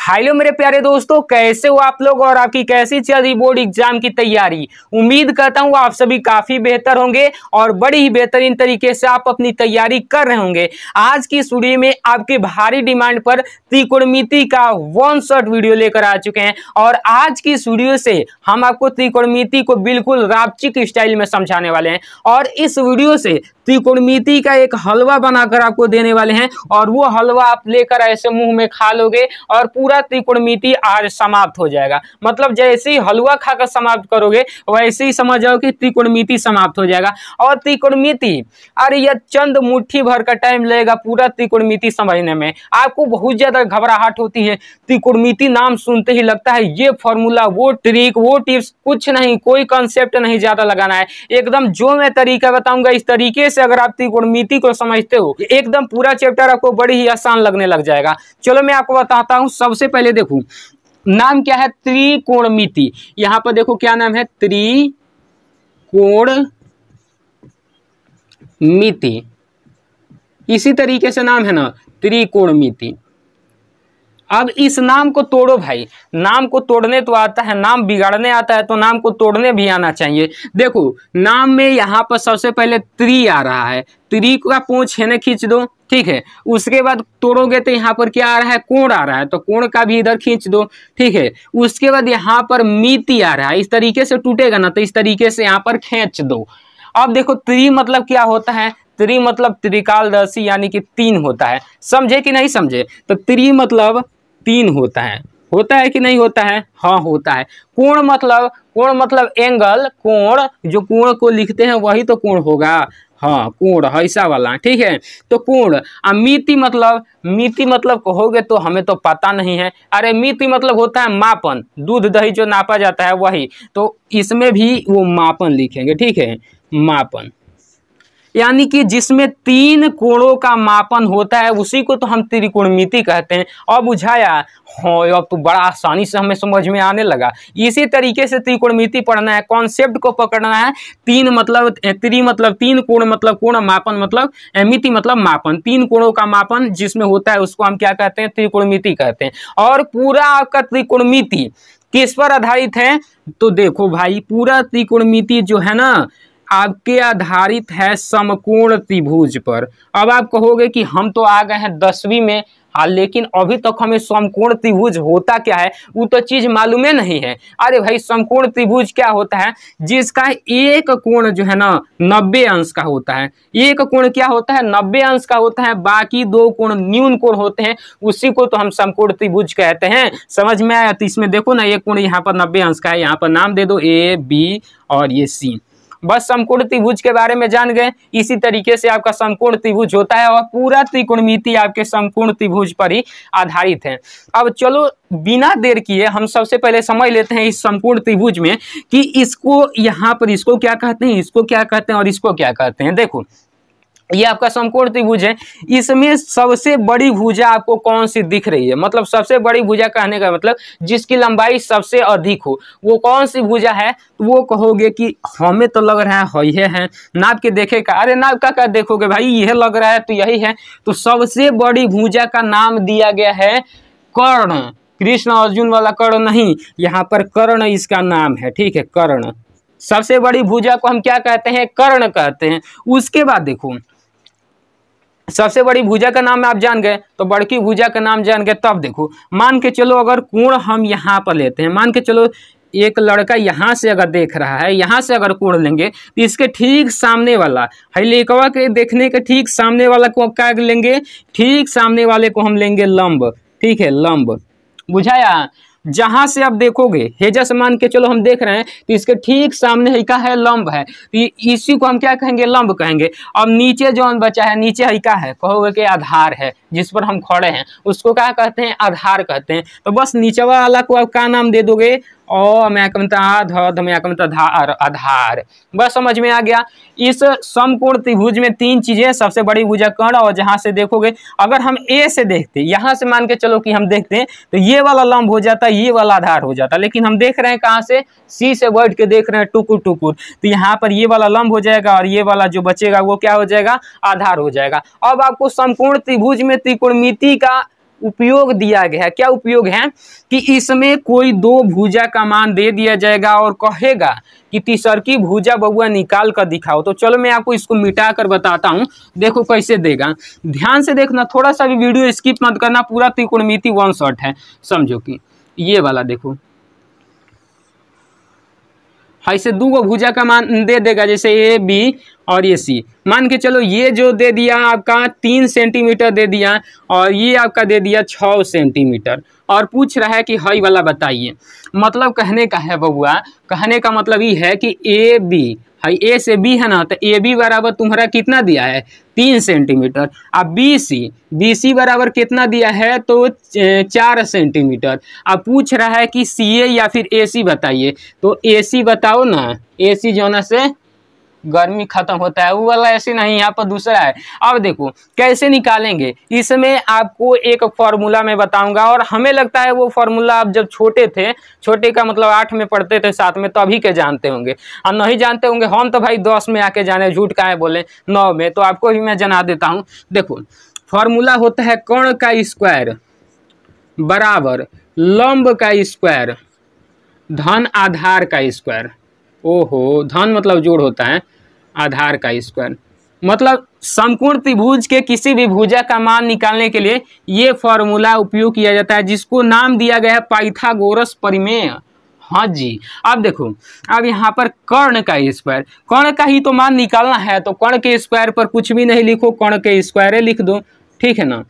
Hello मेरे प्यारे दोस्तों, कैसे हो आप लोग और आपकी कैसी चल रही बोर्ड एग्जाम की तैयारी। उम्मीद करता हूँ आप सभी काफी बेहतर होंगे और बड़ी ही बेहतरीन तरीके से आप अपनी तैयारी कर रहे होंगे। आज की इस वीडियो में आपके भारी डिमांड पर त्रिकोणमिति का वन शॉट वीडियो लेकर आ चुके हैं और आज की इस वीडियो से हम आपको त्रिकोणमिति को बिल्कुल रापचिक स्टाइल में समझाने वाले हैं और इस वीडियो से त्रिकोणमिति का एक हलवा बनाकर आपको देने वाले हैं और वो हलवा आप लेकर ऐसे मुंह में खा लोगे और पूरा त्रिकोणमिति आज समाप्त हो जाएगा। मतलब जैसे ही हलवा खाकर समाप्त करोगे वैसे ही समझ जाओ कि त्रिकोणमिति समाप्त हो जाएगा। और त्रिकोणमिति, अरे यह चंद मुट्ठी भर का टाइम लगेगा पूरा त्रिकोणमिति समझने में। आपको बहुत ज्यादा घबराहट होती है, त्रिकोणमिति नाम सुनते ही लगता है ये फॉर्मूला, वो ट्रिक, वो टिप्स, कुछ नहीं, कोई कंसेप्ट नहीं ज्यादा लगाना है। एकदम जो मैं तरीका बताऊंगा इस तरीके से अगर आप त्रिकोणमिति को समझते हो एकदम पूरा चैप्टर आपको बड़ी ही आसान लगने लग जाएगा। चलो मैं आपको बताता हूं। सबसे पहले देखो नाम क्या है, त्रिकोणमिति। यहां पर देखो क्या नाम है, त्रिकोणमिति। इसी तरीके से नाम है ना, त्रिकोणमिति। अब इस नाम को तोड़ो भाई, नाम को तोड़ने तो आता है, नाम बिगाड़ने आता है तो नाम को तोड़ने भी आना चाहिए। देखो नाम में यहाँ पर सबसे पहले त्रि आ रहा है, त्रि का पूंछ है ना खींच दो, ठीक है। उसके बाद तोड़ोगे तो यहाँ पर क्या आ रहा है, कोण आ रहा है, तो कोण का भी इधर खींच दो, ठीक है। उसके बाद यहाँ पर मिति आ रहा है, इस तरीके से टूटेगा ना तो इस तरीके से यहाँ पर खींच दो। अब देखो त्रि मतलब क्या होता है, त्रि मतलब त्रिकालदर्शी यानी कि तीन होता है। समझे कि नहीं समझे? तो त्रि मतलब तीन होता है कि नहीं होता है? हाँ होता है। कोण मतलब एंगल, कोण, जो कोण को लिखते हैं वही तो कोण होगा। हाँ कोण ऐसा वाला, ठीक है। तो कोण। मिति मतलब कहोगे तो हमें तो पता नहीं है। अरे मिति मतलब होता है मापन, दूध दही जो नापा जाता है वही, तो इसमें भी वो मापन लिखेंगे, ठीक है। मापन यानी कि जिसमें तीन कोणों का मापन होता है उसी को तो हम त्रिकोणमिति कहते हैं। अब बुझाया? हाँ अब तो बड़ा आसानी से हमें समझ में आने लगा। इसी तरीके से त्रिकोणमिति पढ़ना है, कॉन्सेप्ट को पकड़ना है। तीन मतलब त्रि मतलब तीन, कोण मतलब कोण, मापन मतलब मिति मतलब मापन। तीन कोणों का मापन जिसमें होता है उसको हम क्या कहते हैं, त्रिकोणमिति कहते हैं। और पूरा आपका त्रिकोणमिति किस पर आधारित है? तो देखो भाई पूरा त्रिकोणमिति जो है ना आपके आधारित है समकोण त्रिभुज पर। अब आप कहोगे कि हम तो आ गए हैं 10वीं में, हाँ लेकिन अभी तक हमें समकोण त्रिभुज होता क्या है वो तो चीज मालूम नहीं है। अरे भाई समकोण त्रिभुज क्या होता है, जिसका एक कोण जो है ना 90 अंश का होता है। एक कोण क्या होता है, 90 अंश का होता है, बाकी दो कोण न्यून कोण होते हैं, उसी को तो हम समकोण त्रिभुज कहते हैं। समझ में आया? तो इसमें देखो ना एक कोण यहाँ पर 90 अंश का है, यहाँ पर नाम दे दो A, B और ये C। बस समकोण त्रिभुज के बारे में जान गए। इसी तरीके से आपका समकोण त्रिभुज होता है और पूरा त्रिकोणमिति आपके समकोण त्रिभुज पर ही आधारित है। अब चलो बिना देर किए हम सबसे पहले समझ लेते हैं इस समकोण त्रिभुज में कि इसको यहाँ पर इसको क्या कहते हैं, इसको क्या कहते हैं और इसको क्या कहते हैं। देखो ये आपका समकोण त्रिभुज है, इसमें सबसे बड़ी भुजा आपको कौन सी दिख रही है? मतलब सबसे बड़ी भुजा कहने का मतलब जिसकी लंबाई सबसे अधिक हो, वो कौन सी भुजा है? तो वो कहोगे कि हमें तो लग रहा है ये है, नाप के देखेगा। अरे नाप का क्या देखोगे भाई, यह लग रहा है तो यही है। तो सबसे बड़ी भुजा का नाम दिया गया है कर्ण। कृष्ण अर्जुन वाला कर्ण नहीं, यहाँ पर कर्ण इसका नाम है, ठीक है। कर्ण सबसे बड़ी भुजा को हम क्या कहते हैं, कर्ण कहते हैं। उसके बाद देखो सबसे बड़ी भुजा का नाम आप जान गए तो बड़की भुजा का नाम जान गए। तब देखो मान के चलो अगर कोण हम यहाँ पर लेते हैं, मान के चलो एक लड़का यहाँ से अगर देख रहा है, यहाँ से अगर कोण लेंगे तो इसके ठीक सामने वाला लेखवा के देखने के ठीक सामने वाला को क्या लेंगे, ठीक सामने वाले को हम लेंगे लंब, ठीक है। लंब बुझाया? जहां से आप देखोगे हेजा से मान के चलो हम देख रहे हैं तो इसके ठीक सामने हिका है, लंब है, तो इसी को हम क्या कहेंगे, लंब कहेंगे। अब नीचे जो बचा है, नीचे हिका है, कहोगे कि आधार है, जिस पर हम खड़े हैं उसको क्या कहते हैं, आधार कहते हैं। तो बस नीचे वाला को आप क्या नाम दे दोगे, आधार। बस समझ में आ गया। इस समकोण त्रिभुज में तीन चीजें, सबसे बड़ी भुजा कर्ण, और जहां से देखोगे अगर हम ए से देखते, यहां से मान के चलो कि हम देखते हैं तो ये वाला लंब हो जाता, ये वाला आधार हो जाता, लेकिन हम देख रहे हैं कहां से, सी से बैठ के देख रहे हैं टुकुर टुकुर, तो यहाँ पर ये वाला लंब हो जाएगा और ये वाला जो बचेगा वो क्या हो जाएगा, आधार हो जाएगा। अब आपको समकोण त्रिभुज में त्रिकोणमिति का उपयोग दिया गया है। क्या उपयोग है कि इसमें कोई दो भुजा का मान दे दिया जाएगा और कहेगा कि तीसरकी भुजा बबुआ निकाल कर दिखाओ। तो चलो मैं आपको इसको मिटा कर बताता हूँ, देखो कैसे देगा। ध्यान से देखना, थोड़ा सा भी वीडियो स्किप मत करना, पूरा त्रिकोणमिति वन शॉट है, समझो कि ये वाला देखो ऐसे दो गो भुजा का मान दे देगा, जैसे ए बी और ये सी। मान के चलो ये जो दे दिया आपका 3 सेंटीमीटर दे दिया और ये आपका दे दिया 6 सेंटीमीटर और पूछ रहा है कि हई वाला बताइए। मतलब कहने का है बबुआ, कहने का मतलब ये है कि ए बी, हाई ए से बी है ना, तो ए बी बराबर तुम्हारा कितना दिया है 3 सेंटीमीटर। अब बी सी बराबर कितना दिया है तो 4 सेंटीमीटर। अब पूछ रहा है कि सी ए या फिर ए सी बताइए, तो ए सी बताओ ना, ए सी जो ना से गर्मी खत्म होता है, वो वाला ऐसे नहीं, यहाँ पर दूसरा है। अब देखो कैसे निकालेंगे, इसमें आपको एक फॉर्मूला मैं बताऊंगा और हमें लगता है वो फॉर्मूला आप जब छोटे थे, छोटे का मतलब 8 में पढ़ते थे 7 में, तभी के जानते होंगे और नहीं जानते होंगे। हम तो भाई 10 में आके जाने, झूठ का है बोले 9 में, तो आपको भी मैं जना देता हूँ। देखो फॉर्मूला होता है कर्ण का स्क्वायर बराबर लंब का स्क्वायर धन आधार का स्क्वायर। ओहो, धन मतलब जोड़ होता है, आधार का स्क्वायर मतलब समकोण त्रिभुज के किसी भी भुजा का मान निकालने के लिए ये फॉर्मूला उपयोग किया जाता है, जिसको नाम दिया गया है पाइथागोरस परिमेय। हाँ जी। अब देखो, अब यहाँ पर कर्ण का स्क्वायर, कर्ण का ही तो मान निकालना है, तो कर्ण के स्क्वायर पर कुछ भी नहीं लिखो, कर्ण के स्क्वायर लिख दो, ठीक है ना।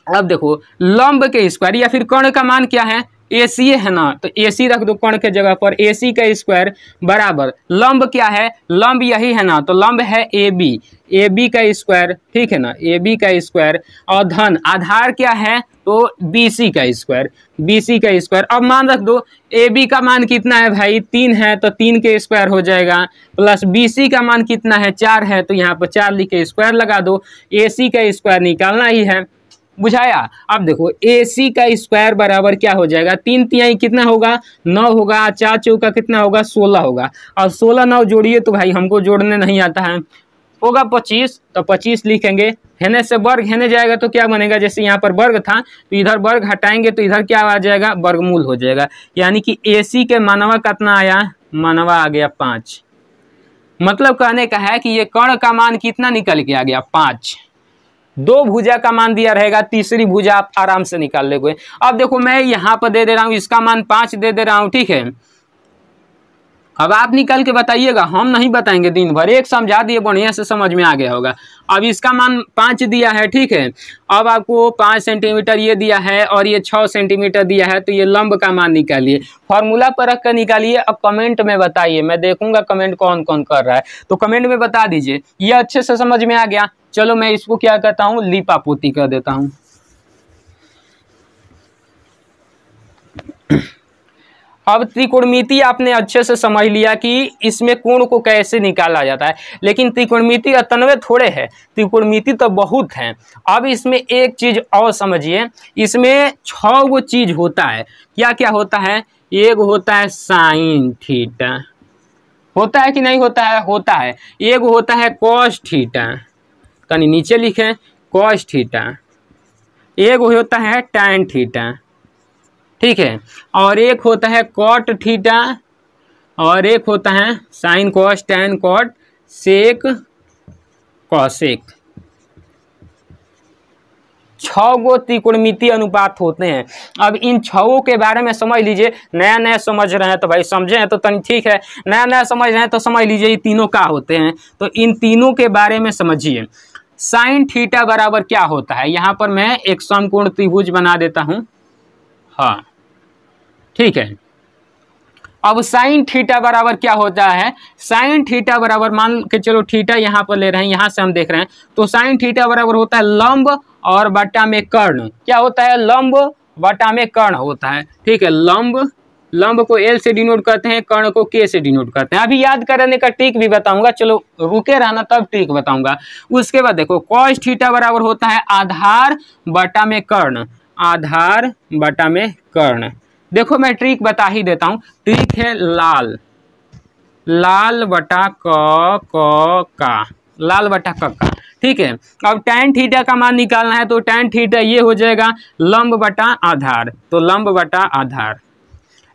अब देखो लंब के स्क्वायर या फिर कर्ण का मान क्या है, ए सी है ना, तो ए सी रख दो कर्ण के जगह पर, ए सी का स्क्वायर बराबर लंब क्या है, लंब यही है ना, तो लंब है ए बी का स्क्वायर, ठीक है ना, ए बी का स्क्वायर और धन आधार क्या है तो बी सी का स्क्वायर। अब मान रख दो ए बी का मान कितना है भाई 3 है, तो 3 के स्क्वायर हो जाएगा, प्लस बी सी का मान कितना है 4 है, तो यहाँ पर 4 लिख के स्क्वायर लगा दो, ए सी का स्क्वायर निकालना ही है, बुझाया। अब देखो ए सी का स्क्वायर बराबर क्या हो जाएगा, 3 तिहाई कितना होगा 9 होगा, 4 चौका कितना होगा 16 होगा, और 16 9 जोड़िए तो भाई हमको जोड़ने नहीं आता है, होगा 25, तो 25 लिखेंगे। हेने से वर्ग हेने जाएगा तो क्या बनेगा, जैसे यहाँ पर वर्ग था तो इधर वर्ग हटाएंगे तो इधर क्या आ जाएगा वर्गमूल हो जाएगा, यानी कि ए सी के मानवा कितना आया, मानवा आ गया 5। मतलब कहने का है कि ये कर्ण का मान कितना निकल के आ गया 5। 2 भुजा का मान दिया रहेगा, तीसरी भुजा आप आराम से निकाल लेंगे। अब देखो मैं यहाँ पर दे दे रहा हूँ, इसका मान 5 दे दे रहा हूँ, ठीक है। अब आप निकाल के बताइएगा, हम नहीं बताएंगे दिन भर, एक समझा दिए बढ़िया से समझ में आ गया होगा। अब इसका मान 5 दिया है, ठीक है। अब आपको 5 सेंटीमीटर ये दिया है और ये 6 सेंटीमीटर दिया है, तो ये लंब का मान निकालिए, फॉर्मूला पर रख कर निकालिए। अब कमेंट में बताइए, मैं देखूंगा कमेंट कौन कौन कर रहा है, तो कमेंट में बता दीजिए ये अच्छे से समझ में आ गया। चलो मैं इसको क्या कहता हूँ, लीपा पोती कर देता हूँ। अब त्रिकोणमिति आपने अच्छे से समझ लिया कि इसमें कोण को कैसे निकाला जाता है, लेकिन त्रिकोणमिति अतनवे थोड़े है, त्रिकोणमिति तो बहुत है। अब इसमें एक चीज और समझिए, इसमें 6 गो चीज होता है। क्या क्या होता है, एक होता है साइन थीटा, होता है कि नहीं होता है, होता है। एक होता है कॉस थीटा, कहीं नीचे लिखें कॉस थीटा। एक होता है टैन थीटा, ठीक है, और एक होता है कॉट थीटा, और एक होता है sine cos tan cot sec cosec. 6 गो त्रिकोणमिति अनुपात होते हैं। अब इन 6 के बारे में समझ लीजिए, नया नया समझ रहे हैं तो भाई समझे हैं तो तनी ठीक है, नया नया समझ रहे हैं तो समझ लीजिए ये तीनों क्या होते हैं, तो इन तीनों के बारे में समझिए। साइन थीटा बराबर क्या होता है, यहाँ पर मैं एक समकोण त्रिभुज बना देता हूँ, हाँ ठीक है। अब साइन थीटा बराबर क्या होता है, साइन थीटा बराबर मान के चलो थीटा यहाँ पर ले रहे हैं, यहाँ से हम देख रहे हैं, तो साइन थीटा बराबर होता है लंब और बटा में कर्ण। क्या होता है, लंब बटा में कर्ण होता है, ठीक है। लंब को L से डिनोट करते हैं, कर्ण को K से डिनोट करते हैं। अभी याद करने का ट्रिक भी बताऊंगा, चलो रुके रहना तब ट्रिक बताऊंगा। उसके बाद देखो कॉस थीटा बराबर होता है आधार बटा में कर्ण, आधार बटा में कर्ण। देखो मैं ट्रिक बता ही देता हूँ, ट्रिक है लाल बटा क का, लाल बटा कक्का। ठीक है, अब tan थीटा का मान निकालना है तो tan थीटा ये हो जाएगा लंब बटा आधार, तो लंब बटा आधार।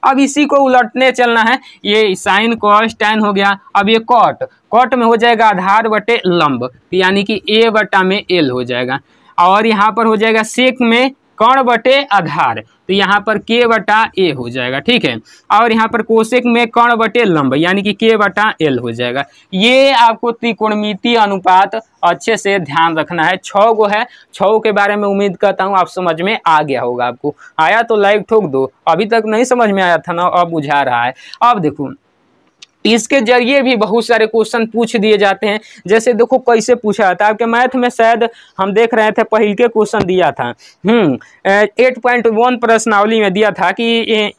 अब इसी को उलटने चलना है, ये साइन कॉस tan हो गया, अब ये कॉट, कॉट में हो जाएगा आधार बटे लंब, यानी कि a बटा में l हो जाएगा, और यहाँ पर हो जाएगा सेक में कर्ण बटे आधार, तो यहाँ पर k बटा a हो जाएगा। ठीक है, और यहाँ पर कोसेक में कर्ण बटे लंब, यानी कि k बटा l हो जाएगा। ये आपको त्रिकोणमितीय अनुपात अच्छे से ध्यान रखना है। 6 गो है, 6 के बारे में उम्मीद करता हूँ आप समझ में आ गया होगा। आपको आया तो लाइक ठोक दो, अभी तक नहीं समझ में आया था ना, अब बुझा रहा है। अब देखो इसके जरिए भी बहुत सारे क्वेश्चन पूछ दिए जाते हैं। जैसे देखो कैसे पूछा था, आपके मैथ में शायद हम देख रहे थे पहले के क्वेश्चन दिया था 8.1 प्रश्नावली में दिया था कि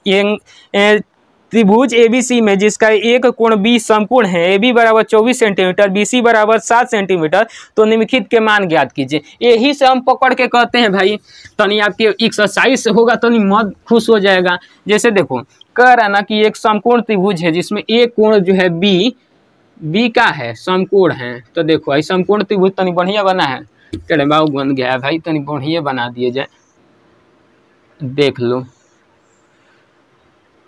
त्रिभुज ABC में जिसका एक कोण B समकोण है, AB बराबर 24 सेंटीमीटर, BC बराबर 7 सेंटीमीटर, तो निम्नलिखित के मान ज्ञात कीजिए। यही से हम पकड़ के कहते हैं भाई, तनी आपके एक्सरसाइज होगा तो नहीं मन खुश हो जाएगा। जैसे देखो कह रहा ना कि एक समकोण त्रिभुज है जिसमें एक कोण जो है B का है, समकोण है, तो देखो ऐसा समकोण त्रिभुज तनी बढ़िया बना है, चले बाबू बन गया है भाई, तनी बढ़िया बना दिए जाए, देख लो।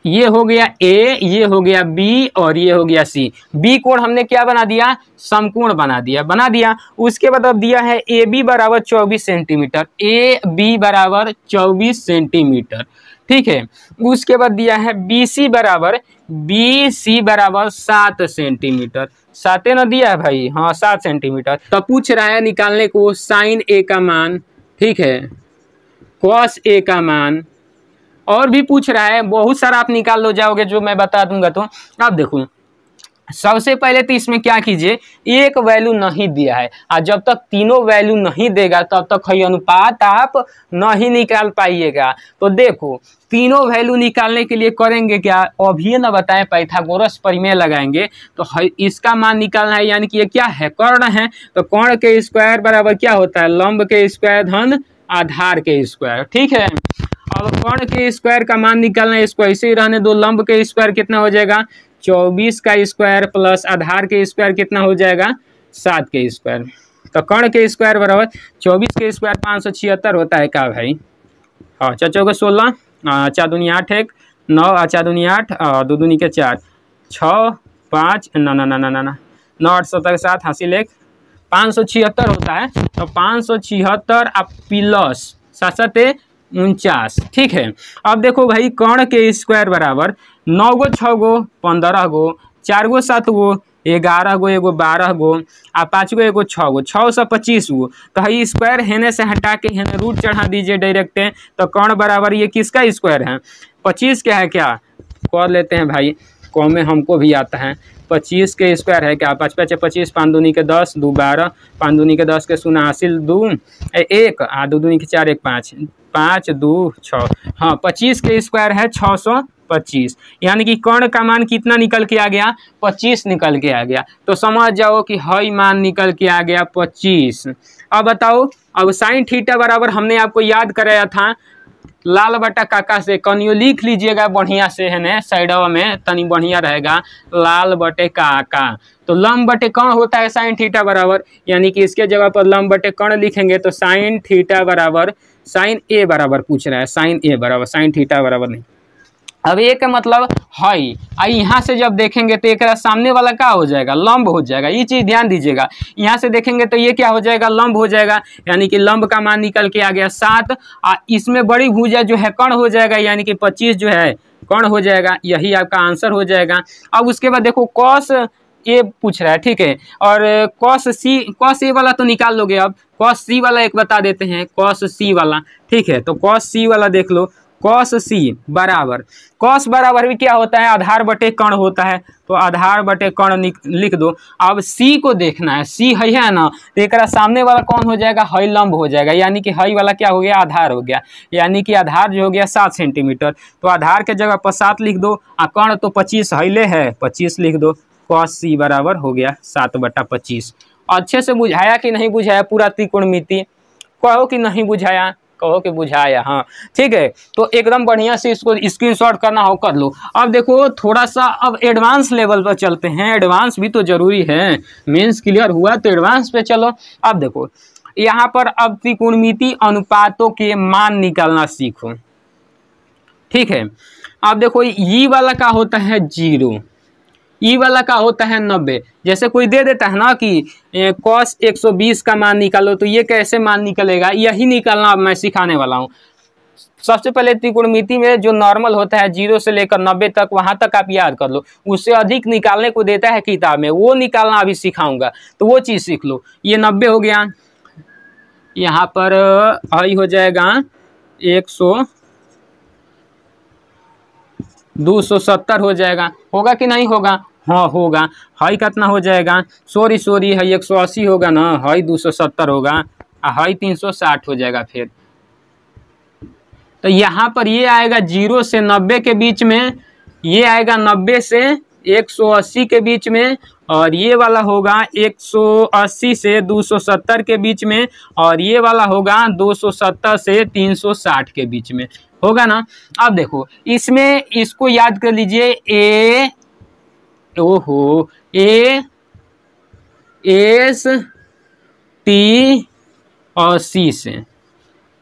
ये हो गया A, ये हो गया B और ये हो गया C। B कोण हमने क्या बना दिया, समकोण बना दिया। उसके बाद अब दिया है AB बराबर 24 सेंटीमीटर, AB बराबर 24 सेंटीमीटर। ठीक है, उसके बाद दिया है BC बराबर 7 सेंटीमीटर, 7 ना दिया है भाई, हाँ 7 सेंटीमीटर। तो पूछ रहा है निकालने को साइन A का मान, ठीक है, कॉस A का मान, और भी पूछ रहा है, बहुत सारा आप निकाल लो जाओगे जो मैं बता दूंगा। तो अब देखो सबसे पहले तो इसमें क्या कीजिए, एक वैल्यू नहीं दिया है, और जब तक तीनों वैल्यू नहीं देगा तब तक ये अनुपात आप नहीं निकाल पाइएगा। तो देखो तीनों वैल्यू निकालने के लिए करेंगे क्या, अभी ना बताएं, पाइथागोरस प्रमेय लगाएंगे। तो इसका मान निकालना है, यानी कि ये क्या है, कर्ण है, तो कर्ण के स्क्वायर बराबर क्या होता है, लंब के स्क्वायर धन आधार के स्क्वायर। ठीक है, अब कर्ण के स्क्वायर का मान निकालना है, इसको ऐसे ही रहने दो। लंब के स्क्वायर कितना हो जाएगा, 24 का स्क्वायर प्लस आधार के स्क्वायर कितना हो जाएगा, 7 के स्क्वायर। तो कर्ण के स्क्वायर बराबर 24 के स्क्वायर 576 होता है क्या भाई, हाँ 4 चौके 16, 4 दूनी 8 1 9, 4 दूनी 8, 2 दूनी के 4, 6 5 ना 9 8 7 7 हासिल 1, 576 होता है। तो 576 आप प्लस 7 7 49। ठीक है, अब देखो भाई कर्ण के स्क्वायर बराबर 9 गो 6 गो 15 गो, 4 गो 7 गो 11 गो, 1 गो 12 गो, आ 5 गो 1 गो 6 गो, 6 से 25 गो। तो भाई स्क्वायर हेने से हटा के हेने रूट चढ़ा दीजिए डायरेक्ट। तो कर्ण बराबर ये किसका स्क्वायर है, 25 क्या है, क्या कर लेते हैं भाई, कौन में हमको भी आता है। 25 के स्क्वायर है क्या, 5 5 25, 5 दूनी के 10, 2 12, 5 दूनी के 10 के 0 हासिल 2 1, 2 दूनी के 4 1 5, 5 2 6, हाँ 25 के स्क्वायर है 625, यानी कि कर्ण का मान कितना निकल के आ गया, 25 निकल के आ गया। तो समझ जाओ कि हई मान निकल के आ गया 25। अब बताओ, अब साइन थीटा बराबर हमने आपको याद कराया था लाल बटा काका से, कनियो लिख लीजिएगा बढ़िया से, है ना, साइडवा में तनी बढ़िया रहेगा, लाल बटे काका। तो लंब बटे कर्ण होता है साइन थीटा बराबर, यानी कि इसके जगह पर लंब बटे कर्ण लिखेंगे तो साइन थीटा बराबर साइन ए बराबर पूछ रहा है, साइन ए बराबर साइन थीटा बराबर नहीं। अब ए का मतलब हई, यहाँ से जब देखेंगे तो एक सामने वाला क्या हो जाएगा, लंब हो जाएगा। ये चीज़ ध्यान दीजिएगा, यहाँ से देखेंगे तो ये क्या हो जाएगा, लंब हो जाएगा, यानी कि लंब का मान निकल के आ गया 7। इसमें बड़ी भुजा जो है कर्ण हो जाएगा, यानी कि 25 जो है कर्ण हो जाएगा, यही आपका आंसर हो जाएगा। अब उसके बाद देखो कॉस ए पूछ रहा है, ठीक है, और कॉस ए वाला तो निकाल लोगे। अब कॉस सी वाला एक बता देते हैं, कॉस सी वाला, ठीक है, तो कॉस सी वाला देख लो, कॉस सी बराबर, कॉस बराबर भी क्या होता है, आधार बटे कर्ण होता है, तो आधार बटे कर्ण लिख दो। अब सी को देखना है, सी है ना, तो एक सामने वाला कौन हो जाएगा, हई लंब हो जाएगा, यानी कि हई वाला क्या हो गया, आधार हो गया, यानी कि आधार जो हो गया 7 सेंटीमीटर। तो आधार के जगह पर 7 लिख दो, और कर्ण तो 25 हईले है, 25 लिख दो। कॉस सी बराबर हो गया 7/25। अच्छे से बुझाया कि नहीं बुझाया पूरा त्रिकोणमिति, कहो कि नहीं बुझाया, कहो कि बुझाया। हाँ ठीक है, तो एकदम बढ़िया से इसको स्क्रीनशॉट करना हो कर लो। अब देखो थोड़ा सा अब एडवांस लेवल पर चलते हैं, एडवांस भी तो जरूरी है, मेंस क्लियर हुआ तो एडवांस पे चलो। अब देखो यहाँ पर अब त्रिकोणमिति अनुपातों के मान निकालना सीखो, ठीक है। अब देखो ई वाला का होता है 0, ई वाला का होता है 90। जैसे कोई दे देता है ना कि cos 120 का मान निकालो, तो ये कैसे मान निकलेगा, यही निकालना अब मैं सिखाने वाला हूँ। सबसे पहले त्रिकोणमिति में जो नॉर्मल होता है 0 से लेकर 90 तक, वहां तक आप याद कर लो। उससे अधिक निकालने को देता है किताब में, वो निकालना अभी सिखाऊंगा, तो वो चीज़ सीख लो। ये 90 हो गया, यहाँ पर आई हो जाएगा 270 हो जाएगा, होगा कि नहीं होगा, हाँ होगा। हाई कितना हो जाएगा, सॉरी है 180 होगा ना, हाई 270 होगा, हाई 360 हो जाएगा। फिर तो यहाँ पर ये आएगा 0 से 90 के बीच में, ये आएगा 90 से 180 के बीच में, और ये वाला होगा 180 से 270 के बीच में, और ये वाला होगा 270 से 360 के बीच में, होगा ना। अब देखो इसमें इसको याद कर लीजिए, ए एस टी और सी से,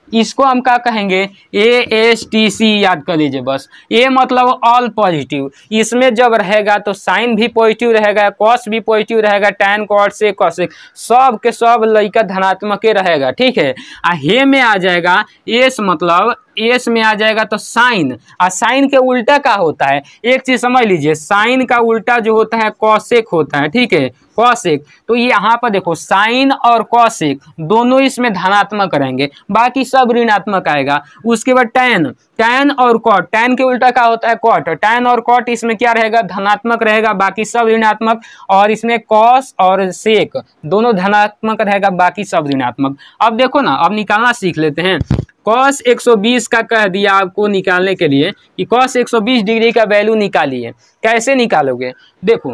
इसको हम क्या कहेंगे, ASTC याद कर लीजिए बस। ए मतलब ऑल पॉजिटिव, इसमें जब रहेगा तो साइन भी पॉजिटिव रहेगा, कॉस भी पॉजिटिव रहेगा, टैन कॉट से कॉसेक सब के सब लइका धनात्मक ही रहेगा, ठीक है। हे में आ जाएगा एस, मतलब एस में आ जाएगा तो साइन, और साइन के उल्टा का होता है, एक चीज समझ लीजिए, साइन का उल्टा जो होता है कॉसेक होता है, ठीक है, कॉसेक। तो ये यहाँ पर देखो साइन और कॉसेक दोनों इसमें धनात्मक रहेंगे, बाकी सब ऋणात्मक आएगा। उसके बाद टैन और कॉट, टैन के उल्टा का होता है कॉट, टैन और कॉट इसमें क्या रहेगा, धनात्मक रहेगा, बाकी सब ऋणात्मक। और इसमें कॉस और सेक दोनों धनात्मक रहेगा, बाकी सब ऋणात्मक। अब देखो ना, अब निकालना सीख लेते हैं। cos 120 का कह दिया आपको निकालने के लिए कि cos 120 डिग्री का वैल्यू निकालिए। कैसे निकालोगे, देखो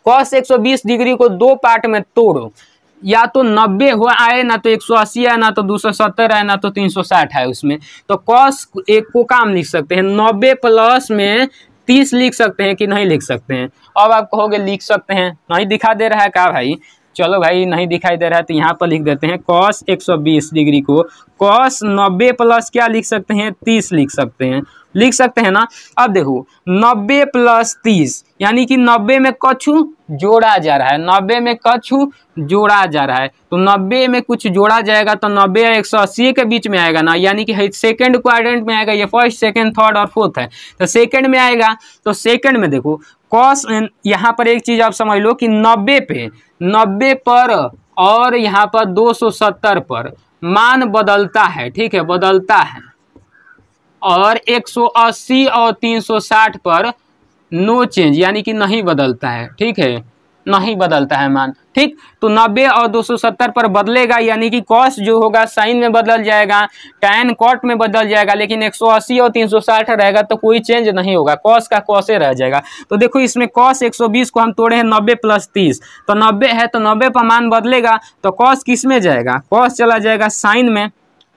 cos 120 डिग्री को दो पार्ट में तोड़ो, या तो 90 हो आए, ना तो 180 आए, ना तो 270 आए, ना तो 360 आए उसमें। तो cos एक को काम लिख सकते हैं, 90 प्लस में 30 लिख सकते हैं कि नहीं लिख सकते हैं। अब आप कहोगे लिख सकते हैं, नहीं दिखा दे रहा है क्या भाई, चलो भाई नहीं दिखाई दे रहा है तो यहाँ पर लिख देते हैं cos 120 डिग्री को cos 90 प्लस क्या लिख सकते हैं, 30 लिख सकते हैं ना। अब देखो 90 प्लस 30 यानी कि 90 में कछु जोड़ा जा रहा है, 90 में कछु जोड़ा जा रहा है, तो 90 में कुछ जोड़ा जाएगा तो 90 और 180 के बीच में आएगा ना, यानी कि सेकंड क्वाड्रेंट में आएगा। ये फर्स्ट सेकंड थर्ड और फोर्थ है, तो सेकंड में आएगा। तो सेकंड में देखो कॉस, यहाँ पर एक चीज आप समझ लो कि 90 पर और यहाँ पर 270 पर मान बदलता है, ठीक है, बदलता है। और 180 और 360 पर नो चेंज, यानी कि नहीं बदलता है, ठीक है, नहीं बदलता है मान, ठीक। तो 90 और 270 पर बदलेगा, यानी कि कॉस जो होगा साइन में बदल जाएगा, टैन कॉट में बदल जाएगा, लेकिन 180 और 360 रहेगा तो कोई चेंज नहीं होगा, कॉस का कॉसे रह जाएगा। तो देखो इसमें कॉस 120 को हम तोड़े हैं 90 प्लस 30, तो 90 है तो 90 पर मान बदलेगा, तो कॉस किस में जाएगा, कॉस चला जाएगा साइन में,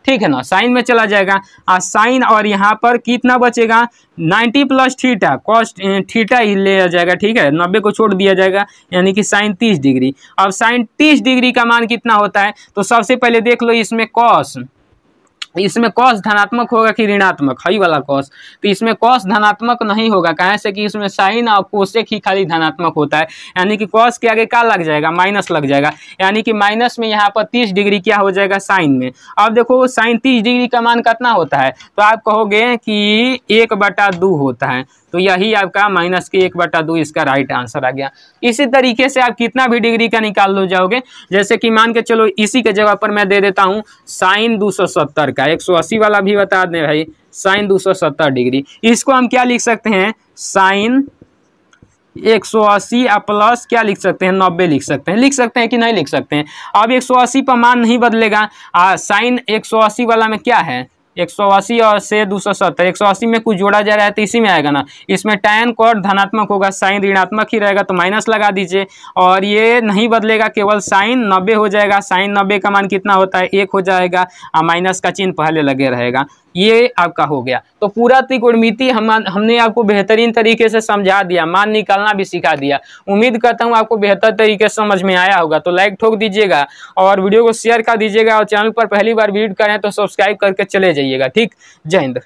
ठीक है ना, साइन में चला जाएगा। साइन और यहाँ पर कितना बचेगा, 90 प्लस थीटा, कॉस थीटा ही ले जाएगा, ठीक है, 90 को छोड़ दिया जाएगा, यानी कि साइन 30 डिग्री। अब साइन 30 डिग्री का मान कितना होता है, तो सबसे पहले देख लो इसमें कॉस, इसमें कॉस धनात्मक होगा कि ऋणात्मक, हाई वाला कॉस, तो इसमें कॉस धनात्मक नहीं होगा, कहाँ से कि इसमें साइन और कोसेक ही खाली धनात्मक होता है, यानी कि कॉस के आगे क्या लग जाएगा, माइनस लग जाएगा, यानी कि माइनस में यहाँ पर 30 डिग्री क्या हो जाएगा साइन में। अब देखो साइन 30 डिग्री का मान कितना होता है, तो आप कहोगे कि 1/2 होता है, तो यही आपका माइनस के 1/2 इसका राइट आंसर आ गया। इसी तरीके से आप कितना भी डिग्री का निकाल लो जाओगे, जैसे कि मान के चलो इसी के जगह पर मैं दे देता हूँ साइन 270 का, 180 वाला भी बता दें भाई, साइन 270 डिग्री, इसको हम क्या लिख सकते हैं, साइन 180 प्लस क्या लिख सकते हैं, 90 लिख सकते हैं कि नहीं लिख सकते हैं। अब 180 पर मान नहीं बदलेगा, साइन 180 वाला में क्या है, 180 और से 270, 180 में कुछ जोड़ा जा रहा है तो इसी में आएगा ना। इसमें tan cot धनात्मक होगा, साइन ऋणात्मक ही रहेगा तो माइनस लगा दीजिए। और ये नहीं बदलेगा, केवल साइन 90 हो जाएगा। साइन 90 का मान कितना होता है, 1 हो जाएगा और माइनस का चिन्ह पहले लगे रहेगा। ये आपका हो गया। तो पूरा त्रिकोणमिति हमने आपको बेहतरीन तरीके से समझा दिया, मान निकालना भी सिखा दिया। उम्मीद करता हूँ आपको बेहतर तरीके से समझ में आया होगा। तो लाइक ठोक दीजिएगा और वीडियो को शेयर कर दीजिएगा, और चैनल पर पहली बार विजिट करें तो सब्सक्राइब करके चले जाइएगा। ठीक, जय हिंद।